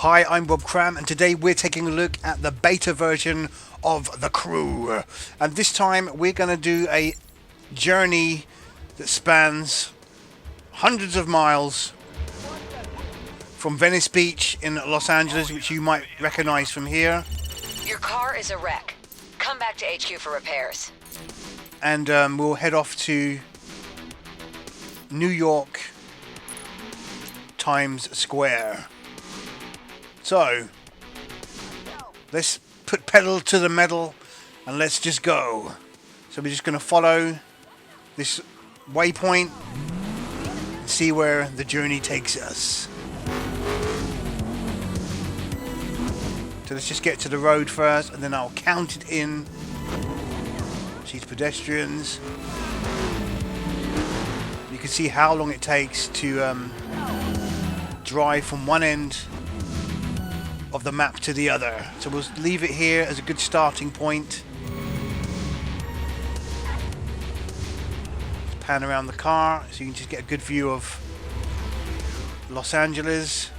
Hi, I'm Rob Cram, and today we're taking a look at the beta version of The Crew. And this time we're going to do a journey that spans hundreds of miles from Venice Beach in Los Angeles, which you might recognize from here. Your car is a wreck. Come back to HQ for repairs. And we'll head off to New York Times Square. So, let's put pedal to the metal and let's just go. So we're just going to follow this waypoint and see where the journey takes us. So let's just get to the road first, and then I'll count it in. These pedestrians. You can see how long it takes to drive from one end of the map to the other. So we'll leave it here as a good starting point. Let's pan around the car so you can just get a good view of Los Angeles.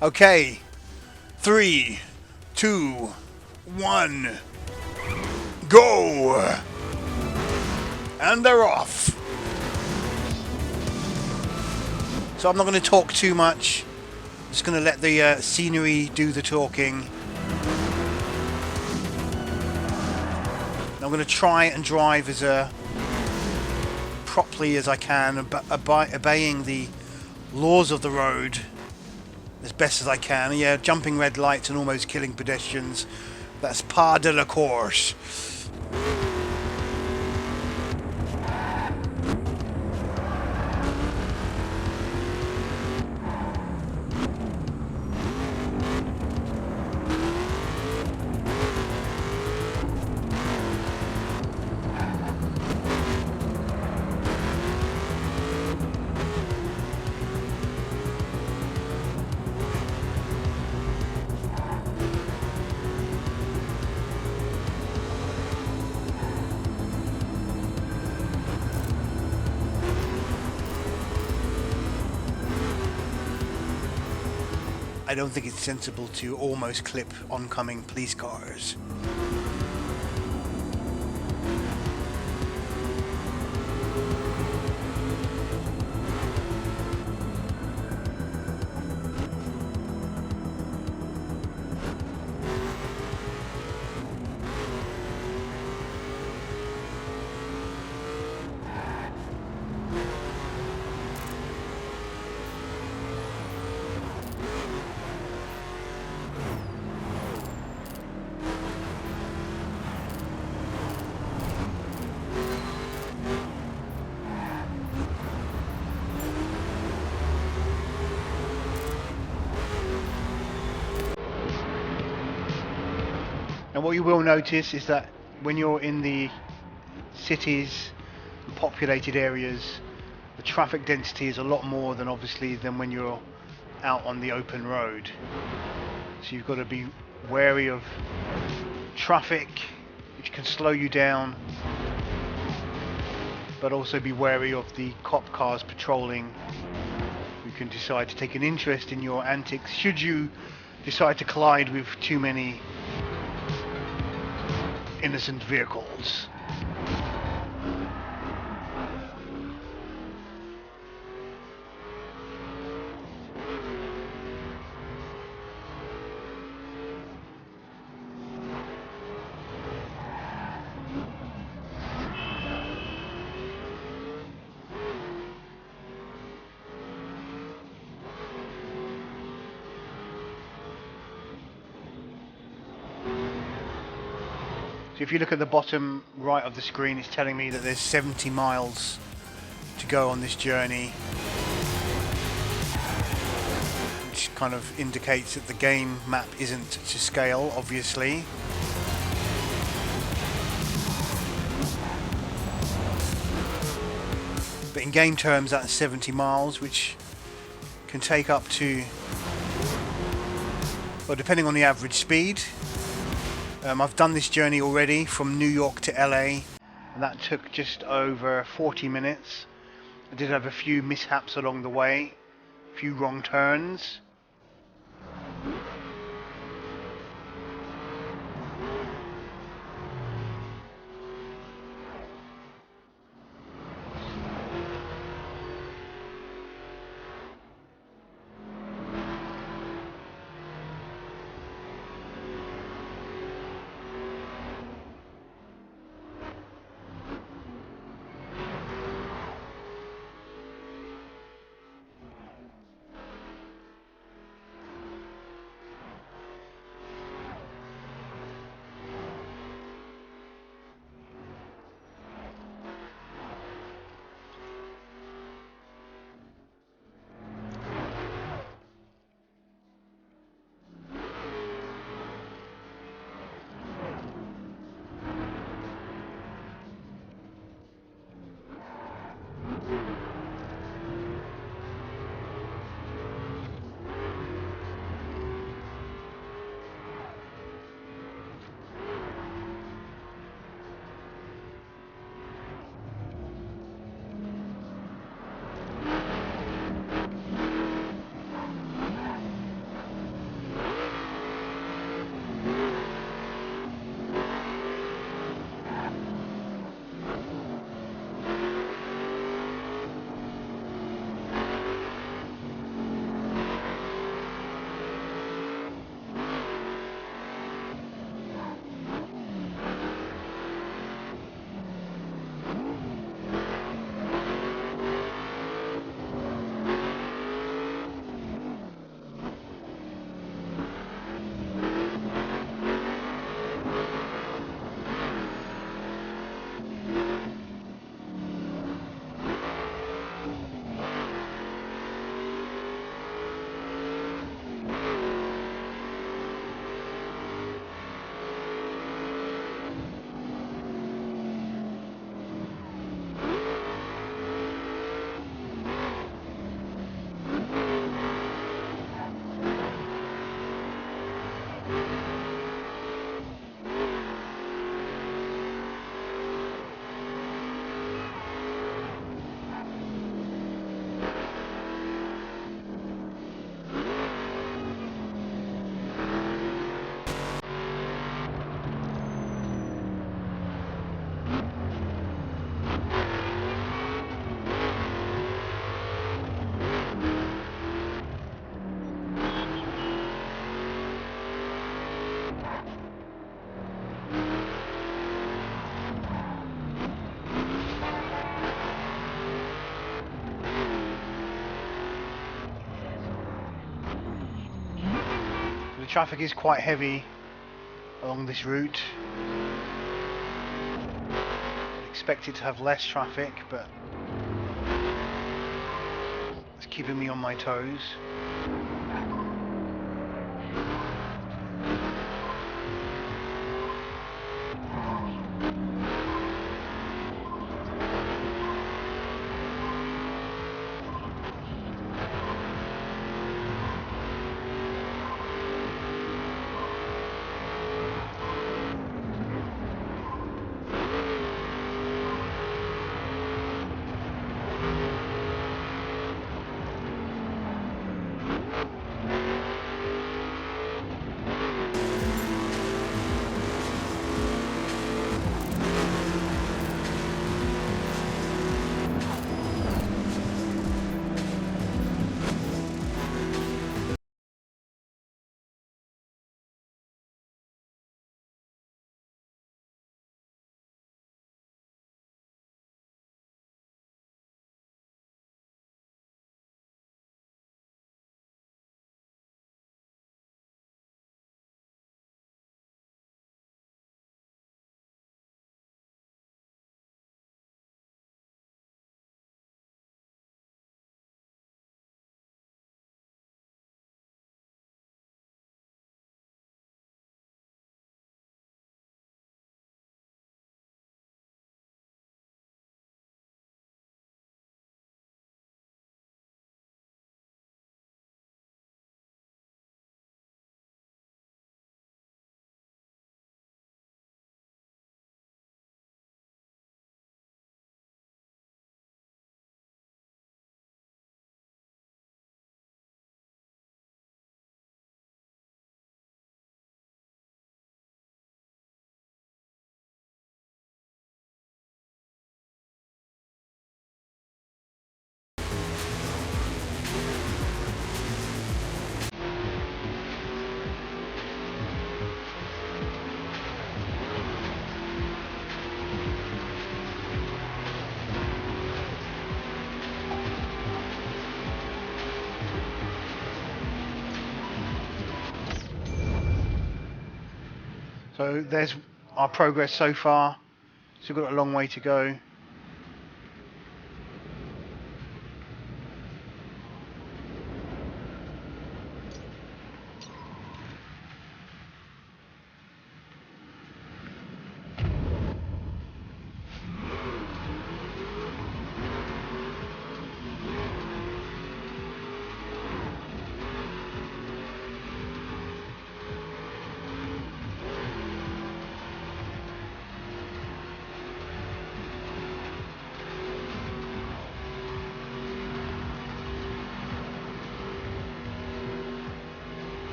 Okay, 3, 2, 1, go! And they're off. So I'm not going to talk too much. I'm just going to let the scenery do the talking. I'm going to try and drive as properly as I can, obeying the laws of the road as best as I can. Yeah, jumping red lights and almost killing pedestrians. That's pas de la course. I don't think it's sensible to almost clip oncoming police cars. And what you will notice is that when you're in the cities, populated areas, the traffic density is a lot more than when you're out on the open road. So you've got to be wary of traffic, which can slow you down, but also be wary of the cop cars patrolling, who can decide to take an interest in your antics should you decide to collide with too many innocent vehicles. So if you look at the bottom right of the screen, it's telling me that there's 70 miles to go on this journey, which kind of indicates that the game map isn't to scale, obviously. But in game terms, that's 70 miles, which can take up to, well, depending on the average speed. I've done this journey already from New York to LA, and that took just over 40 minutes. I did have a few mishaps along the way, few wrong turns. The traffic is quite heavy along this route. I'd expect it to have less traffic, but it's keeping me on my toes. So there's our progress so far. So we've got a long way to go.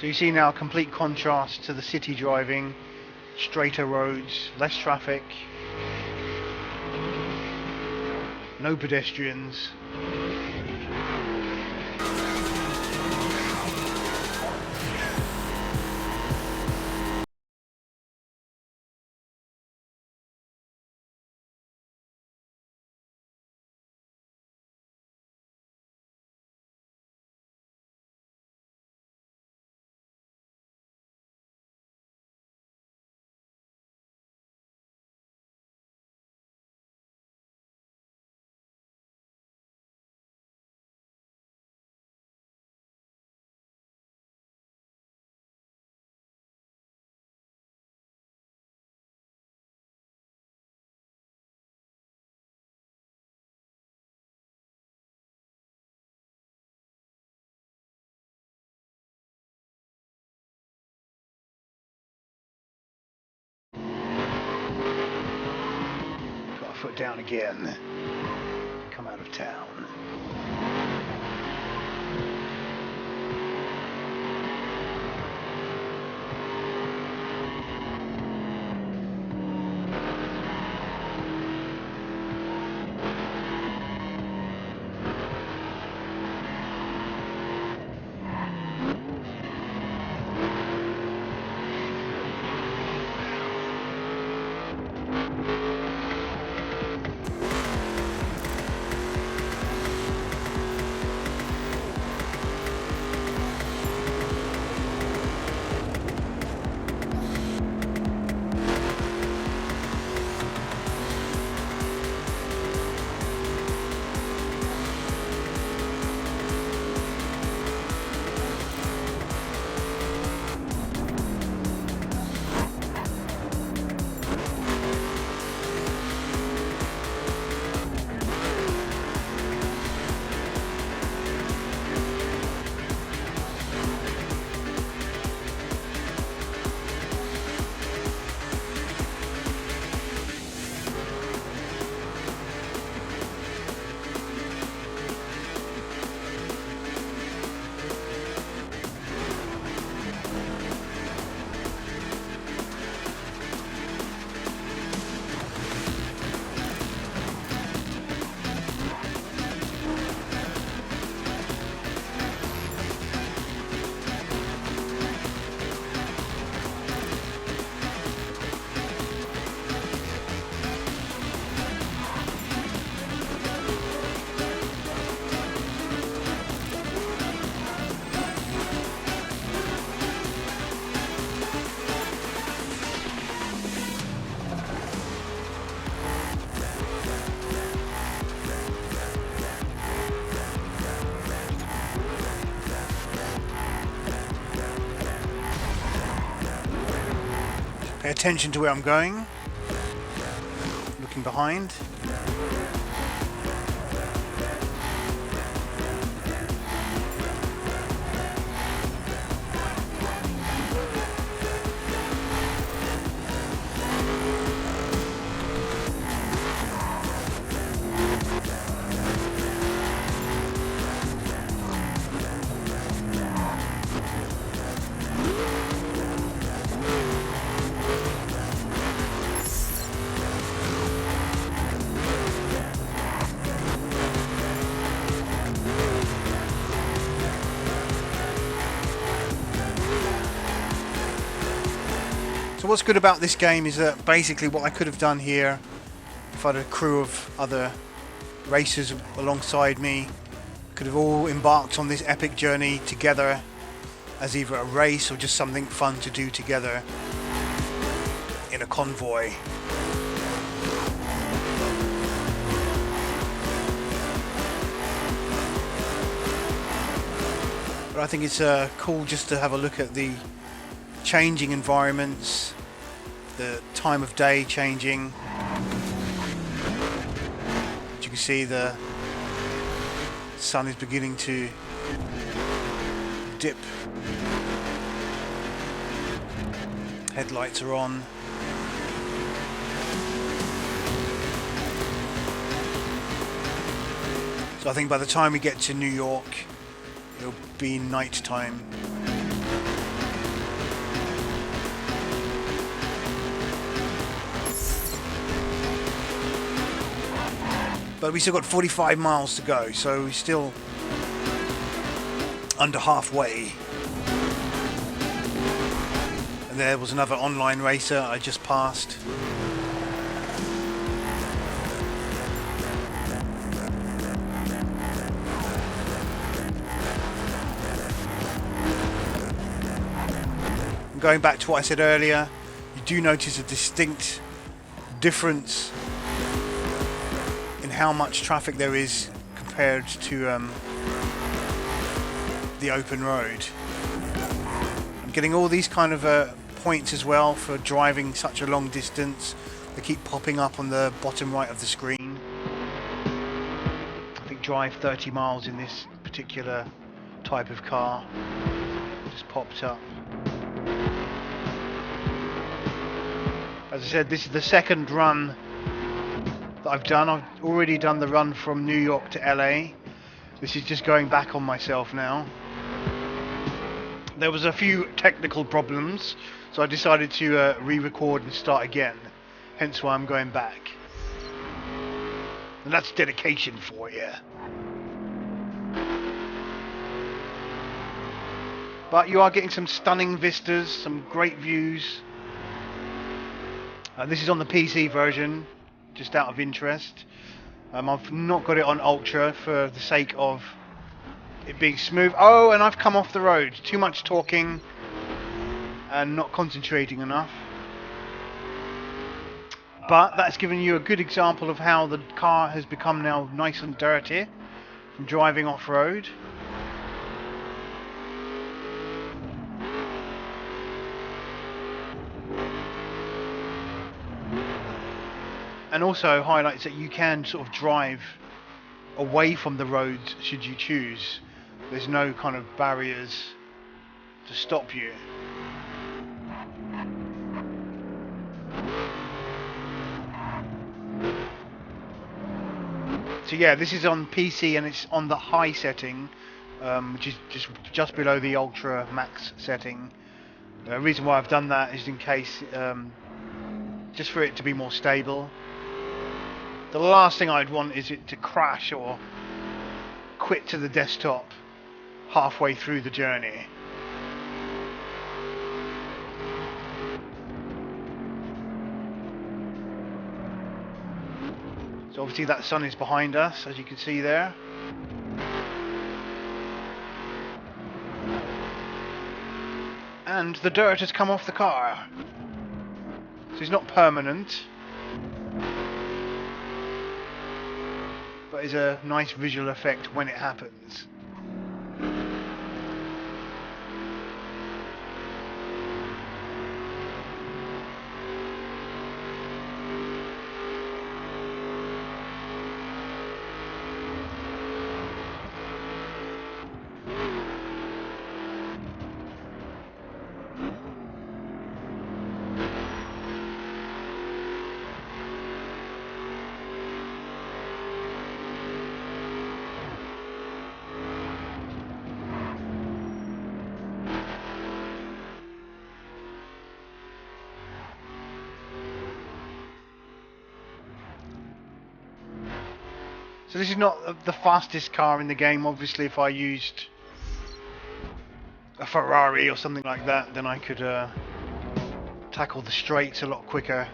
So you see now a complete contrast to the city driving, straighter roads, less traffic, no pedestrians. it down again. Come out of town. Pay attention to where I'm going. Looking behind. So what's good about this game is that basically what I could have done here, if I had a crew of other racers alongside me, could have all embarked on this epic journey together as either a race or just something fun to do together in a convoy. But I think it's cool just to have a look at the changing environments, the time of day changing. As you can see, the sun is beginning to dip. Headlights are on. So I think by the time we get to New York, it'll be night time. But we still got 45 miles to go, so we're still under halfway. And there was another online racer I just passed. And going back to what I said earlier, you do notice a distinct difference how much traffic there is compared to the open road. I'm getting all these kind of points as well for driving such a long distance. They keep popping up on the bottom right of the screen. I think drive 30 miles in this particular type of car. Just popped up. As I said, this is the second run that I've done. I've already done the run from New York to LA. This is just going back on myself now. There was a few technical problems, so I decided to re-record and start again. Hence why I'm going back. And that's dedication for you. But you are getting some stunning vistas, some great views. This is on the PC version, just out of interest. I've not got it on Ultra for the sake of it being smooth. Oh, and I've come off the road. Too much talking and not concentrating enough. But that's given you a good example of how the car has become now nice and dirty from driving off-road. And also highlights that you can sort of drive away from the roads should you choose. There's no kind of barriers to stop you. So yeah, this is on PC and it's on the high setting, which is just below the Ultra Max setting. The reason why I've done that is in case, just for it to be more stable. The last thing I'd want is it to crash or quit to the desktop halfway through the journey. So obviously that sun is behind us, as you can see there. And the dirt has come off the car. So it's not permanent, but is a nice visual effect when it happens. So this is not the fastest car in the game. Obviously, if I used a Ferrari or something like that, then I could tackle the straights a lot quicker.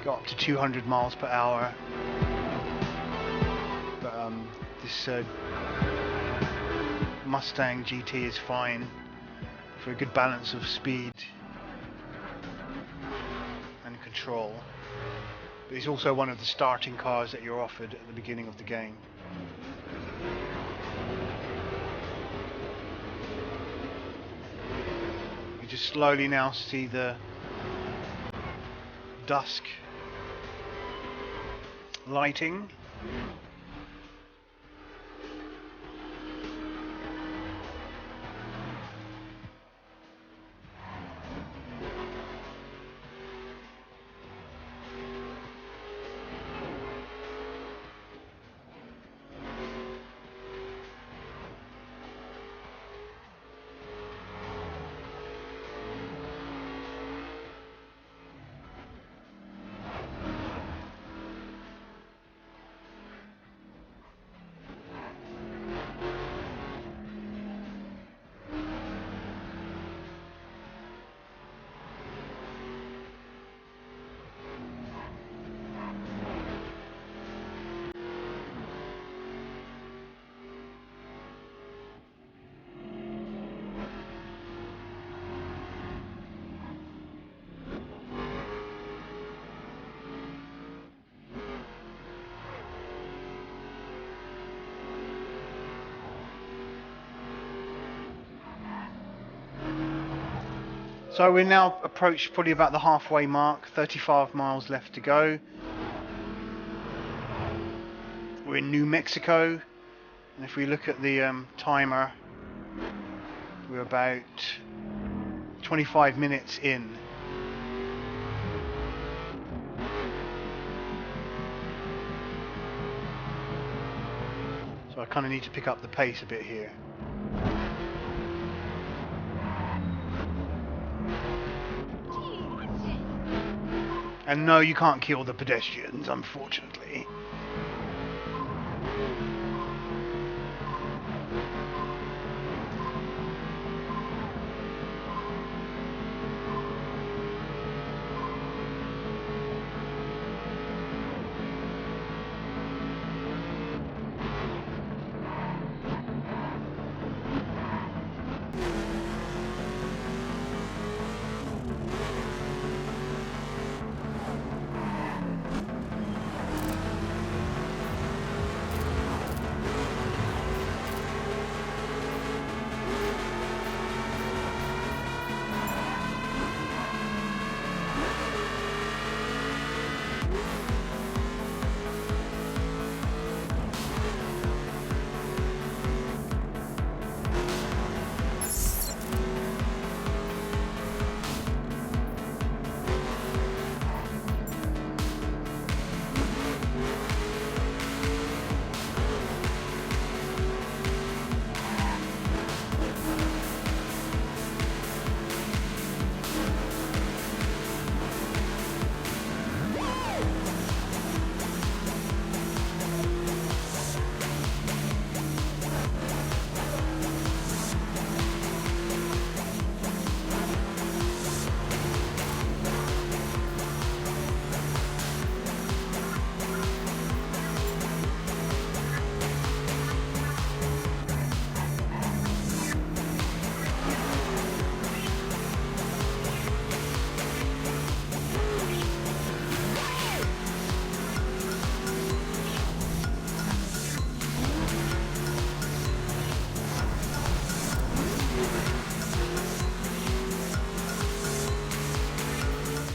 Go up to 200 miles per hour. But this Mustang GT is fine for a good balance of speed and control. But it's also one of the starting cars that you're offered at the beginning of the game. You just slowly now see the dusk lighting. So we're now approached probably about the halfway mark, 35 miles left to go. We're in New Mexico, and if we look at the timer, we're about 25 minutes in. So I kind of need to pick up the pace a bit here. And no, you can't kill the pedestrians, unfortunately.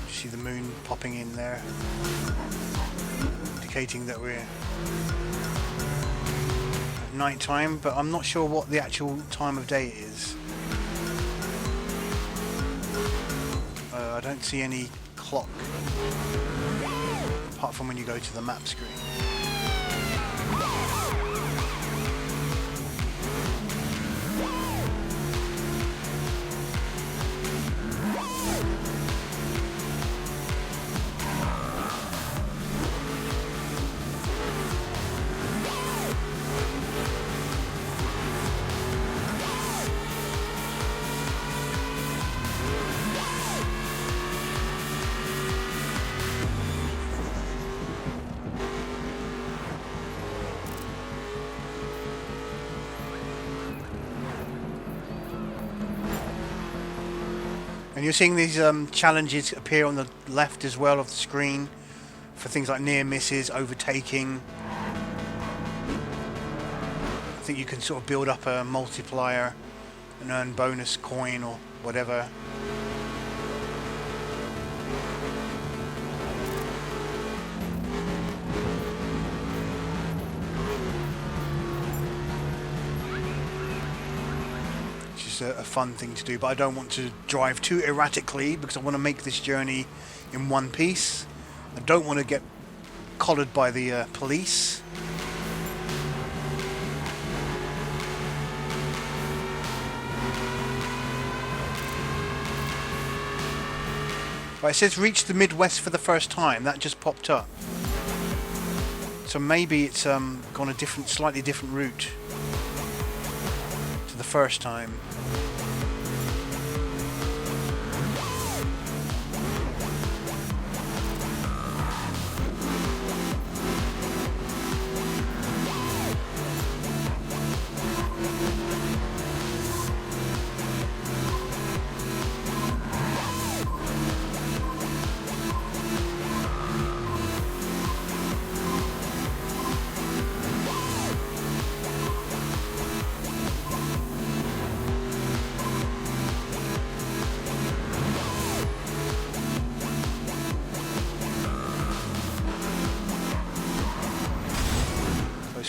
See the moon popping in there, indicating that we're at night time, but I'm not sure what the actual time of day it is. I don't see any clock apart from when you go to the map screen. And you're seeing these challenges appear on the left as well of the screen for things like near misses, overtaking. I think you can sort of build up a multiplier and earn bonus coin or whatever. A fun thing to do, but I don't want to drive too erratically because I want to make this journey in one piece. I don't want to get collared by the police. Right, it says reach the Midwest for the first time. That just popped up. So maybe it's gone a slightly different route to the first time.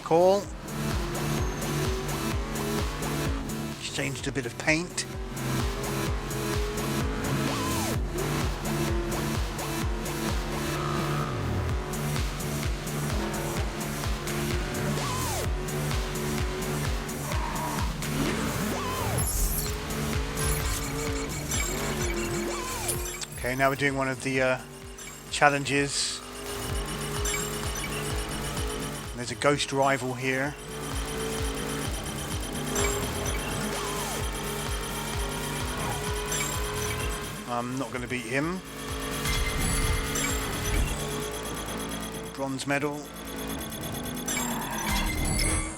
Call. Exchanged a bit of paint. Okay, now we're doing one of the challenges. There's a ghost rival here. I'm not going to beat him. Bronze medal.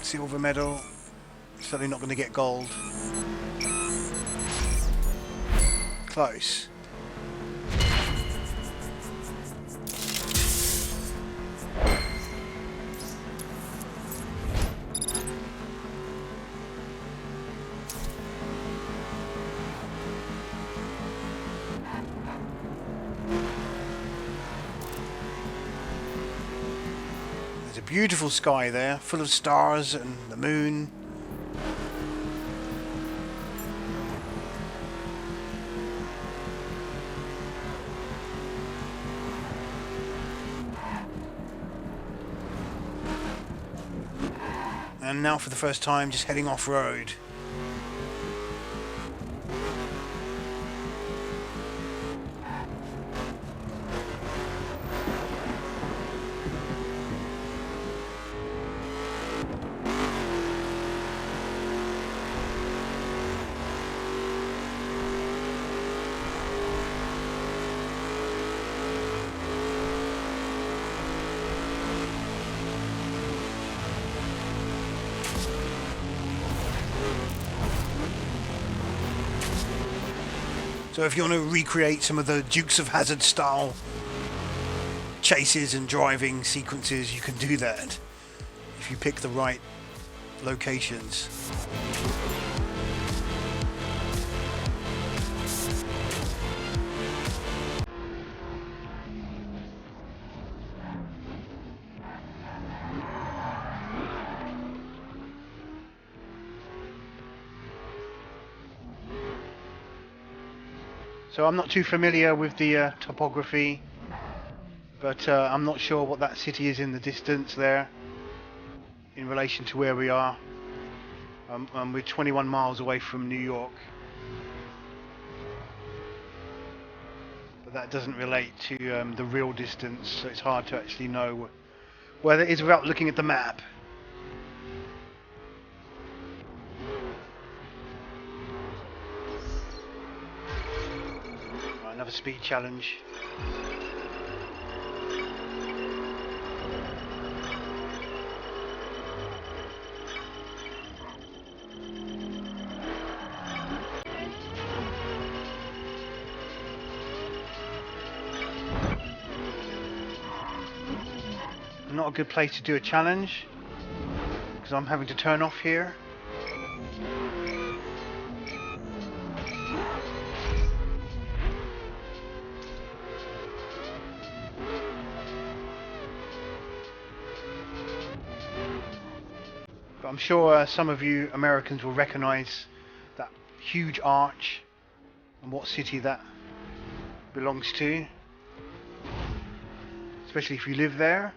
Silver medal. Certainly not going to get gold. Close. There's a beautiful sky there, full of stars and the moon. And now for the first time just heading off-road. So if you want to recreate some of the Dukes of Hazzard style chases and driving sequences, you can do that if you pick the right locations. So I'm not too familiar with the topography, but I'm not sure what that city is in the distance there in relation to where we are. We're 21 miles away from New York, but that doesn't relate to the real distance, so it's hard to actually know where it is without looking at the map. Another speed challenge. Not a good place to do a challenge because I'm having to turn off here. But I'm sure some of you Americans will recognize that huge arch and what city that belongs to, especially if you live there.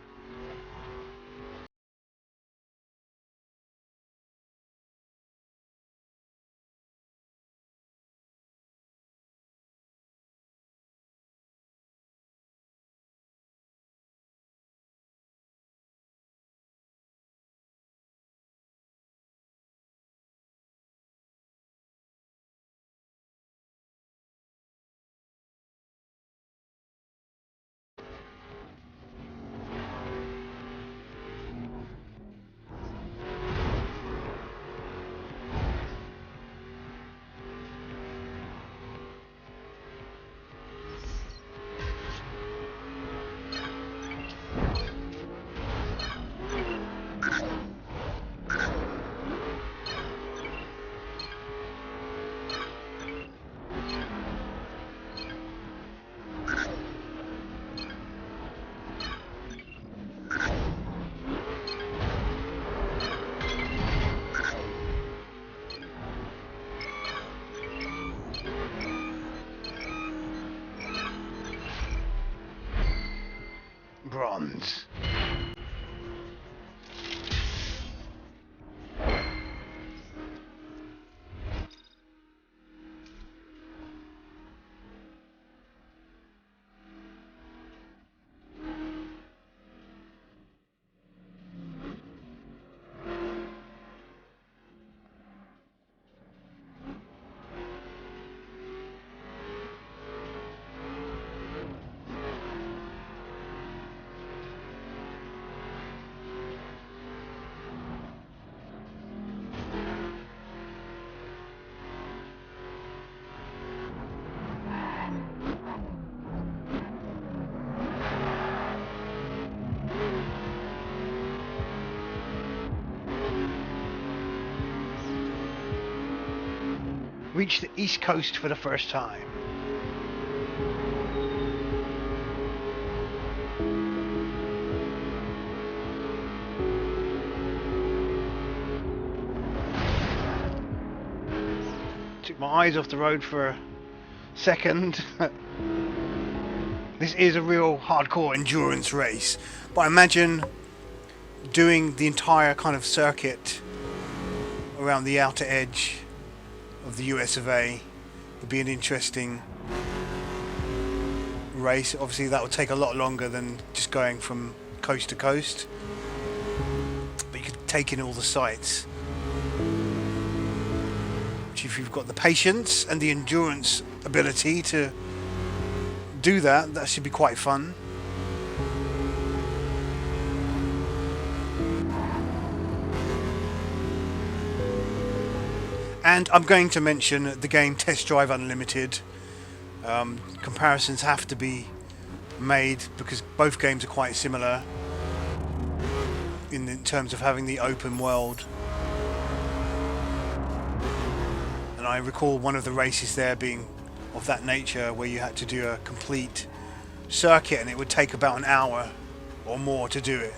Bronze. reach the East Coast for the first time. Took my eyes off the road for a second. This is a real hardcore endurance race, but I imagine doing the entire kind of circuit around the outer edge of the US of A would be an interesting race. Obviously that would take a lot longer than just going from coast to coast, but you could take in all the sights, which, if you've got the patience and the endurance ability to do that, that should be quite fun. And I'm going to mention the game Test Drive Unlimited. Comparisons have to be made because both games are quite similar in terms of having the open world. And I recall one of the races there being of that nature, where you had to do a complete circuit and it would take about an hour or more to do it.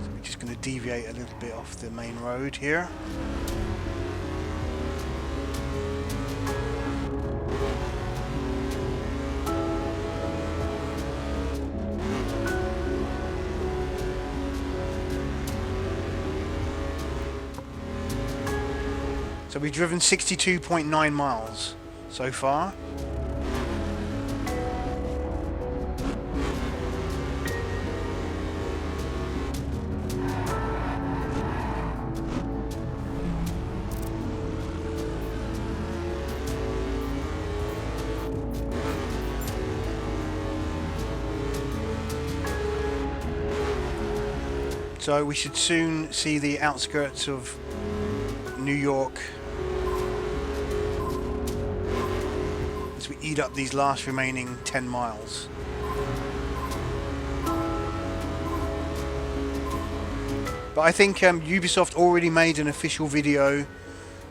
So we're just going to deviate a little bit off the main road here. So we've driven 62.9 miles so far. So we should soon see the outskirts of New York as we eat up these last remaining 10 miles. But I think Ubisoft already made an official video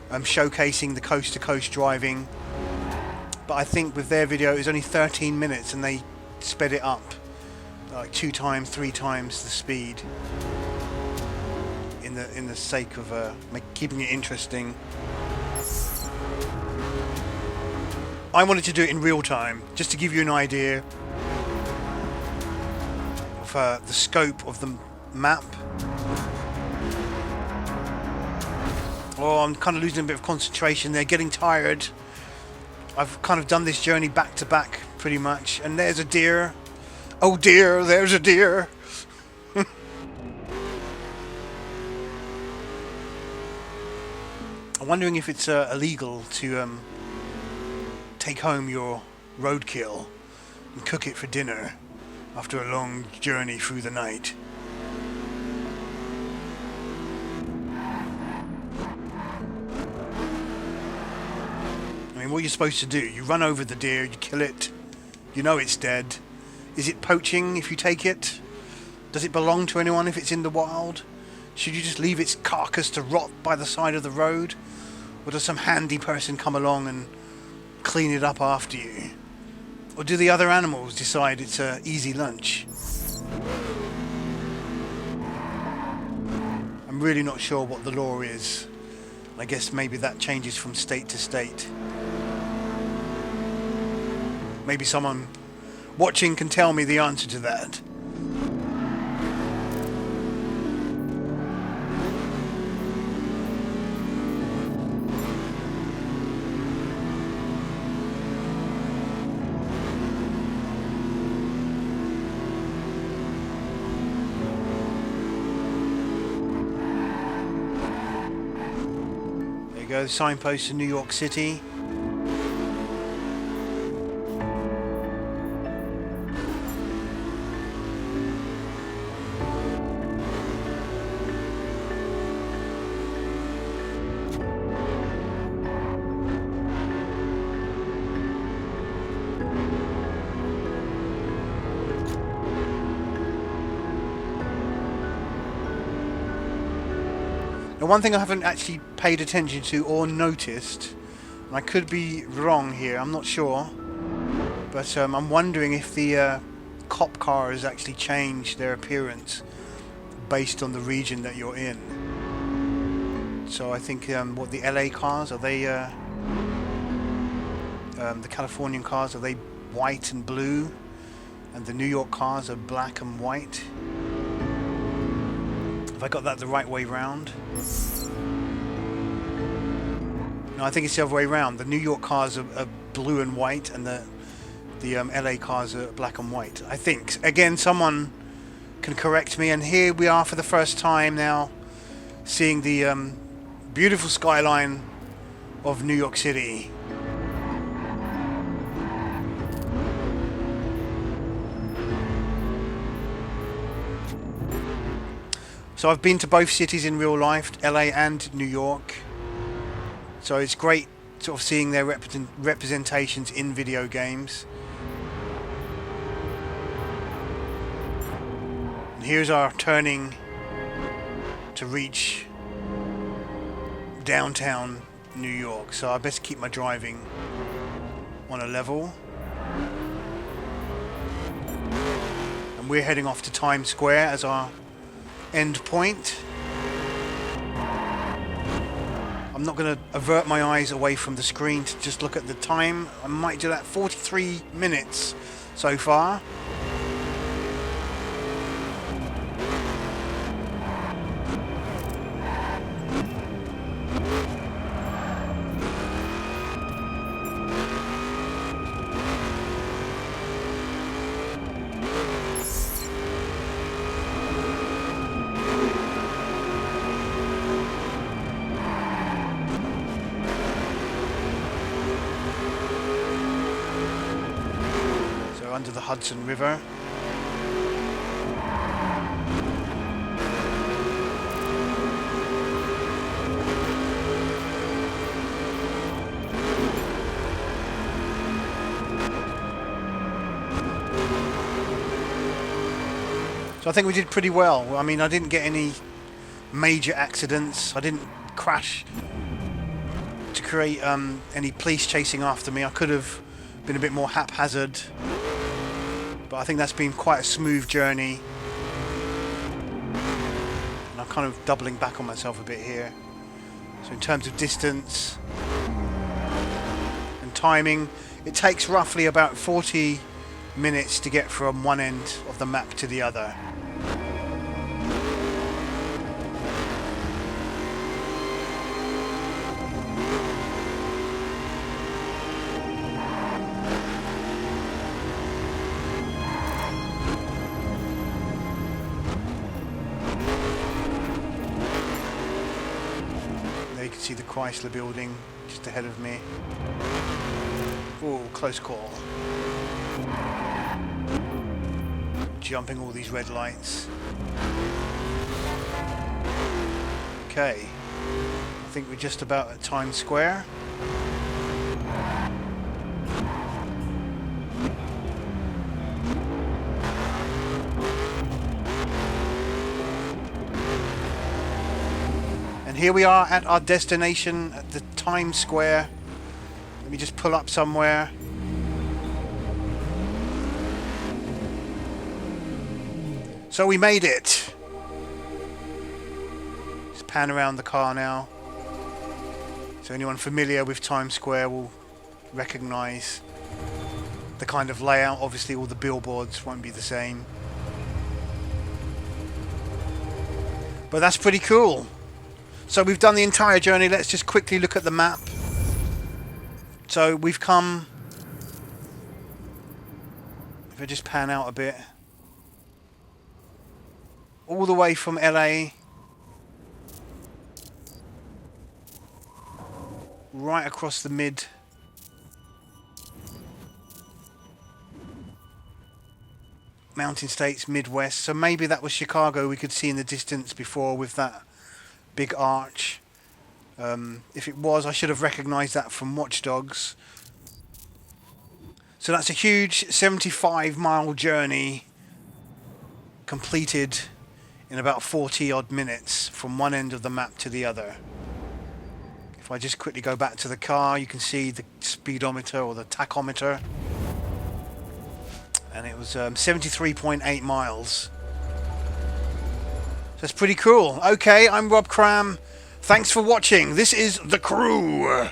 showcasing the coast-to-coast driving. But I think with their video it was only 13 minutes and they sped it up like 2 times, 3 times the speed in the sake of keeping it interesting. I wanted to do it in real time, just to give you an idea of the scope of the map. Oh, I'm kind of losing a bit of concentration there, getting tired. I've kind of done this journey back to back pretty much, and there's a deer. Oh dear, there's a deer. I'm wondering if it's illegal to take home your roadkill and cook it for dinner after a long journey through the night. I mean, what you're supposed to do, you run over the deer, you kill it, you know it's dead. Is it poaching if you take it? Does it belong to anyone if it's in the wild? Should you just leave its carcass to rot by the side of the road? Or does some handy person come along and clean it up after you? Or do the other animals decide it's an easy lunch? I'm really not sure what the law is. I guess maybe that changes from state to state. Maybe someone watching can tell me the answer to that. Go, signpost to New York City. Now, one thing I haven't actually paid attention to or noticed, and I could be wrong here, I'm not sure, but I'm wondering if the cop cars actually change their appearance based on the region that you're in. So I think what the LA cars, are they the Californian cars, are they white and blue, and the New York cars are black and white? Have I got that the right way round? No, I think it's the other way round. The New York cars are blue and white, and the LA cars are black and white, I think. Again, someone can correct me. And here we are for the first time now, seeing the beautiful skyline of New York City. So I've been to both cities in real life, LA and New York. So it's great sort of seeing their representations in video games. And here's our turning to reach downtown New York. So I best keep my driving on a level. And we're heading off to Times Square as our end point. I'm not going to avert my eyes away from the screen to just look at the time. I might do that. 43 minutes so far. Under the Hudson River. So I think we did pretty well. I mean, I didn't get any major accidents. I didn't crash to create any police chasing after me. I could have been a bit more haphazard. But I think that's been quite a smooth journey. And I'm kind of doubling back on myself a bit here. So in terms of distance and timing, it takes roughly about 40 minutes to get from one end of the map to the other. See the Chrysler building just ahead of me. Oh, close call. Jumping all these red lights. Okay, I think we're just about at Times Square. And here we are at our destination at the Times Square. Let me just pull up somewhere. So we made it. Just pan around the car now. So anyone familiar with Times Square will recognize the kind of layout. Obviously all the billboards won't be the same. But that's pretty cool. So we've done the entire journey. Let's just quickly look at the map. So we've come, if I just pan out a bit, all the way from LA right across the mid mountain states, Midwest. So maybe that was Chicago we could see in the distance before with that big arch. If it was, I should have recognized that from Watch Dogs. So that's a huge 75-mile journey completed in about 40 odd minutes from one end of the map to the other. If I just quickly go back to the car, you can see the speedometer or the tachometer, and it was 73.8 miles. That's pretty cool. Okay, I'm Rob Cram. Thanks for watching. This is The Crew.